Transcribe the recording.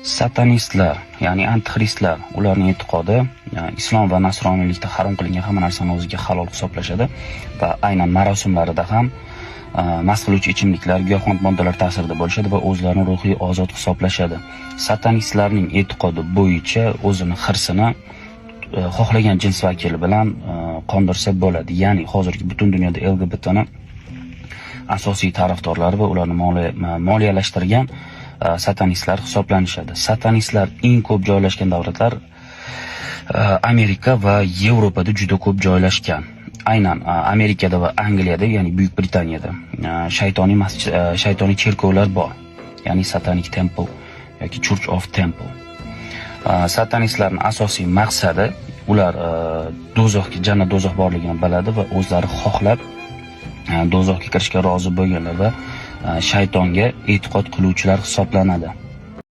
Satanistlar, ya'ni antikristlar, ularning e'tiqodi islom va nasroniylikda harom qilingan hamma narsani o'ziga halol hisoblashadi va aynan marosimlarida ham mast qiluvchi ichimliklar, giyohvand moddalar ta'sirida bo'lishadi va o'zlarini ruhiy ozod hisoblashadi. Satanistlarning e'tiqodi bo'yicha o'zini hirsini xohlagan jins vakili bilan qondirsa bo'ladi. Ya'ni hozirgi butun dunyoda LGBTni asosiy tarafdorlari va ularni moliyalashtirgan satanistlar hisoblanishadi. Satanistlar eng ko'p joylashgan davlatlar Amerika va Yevropada juda ko'p joylashgan. Aynan Amerikada va Angliyada, ya'ni Buyuk Britaniyada shaytoniy cherkovlar bor. Ya'ni Satanic Temple yoki Church of Temple. Satanistlarning asosiy maqsadi ular do'zaxga, jannat do'zax borligini biladi va o'zlari xohlab do'zaxga kirishga rozi bo'lganlar va shaytonga e'tiqod qiluvchilar hisoblanadi.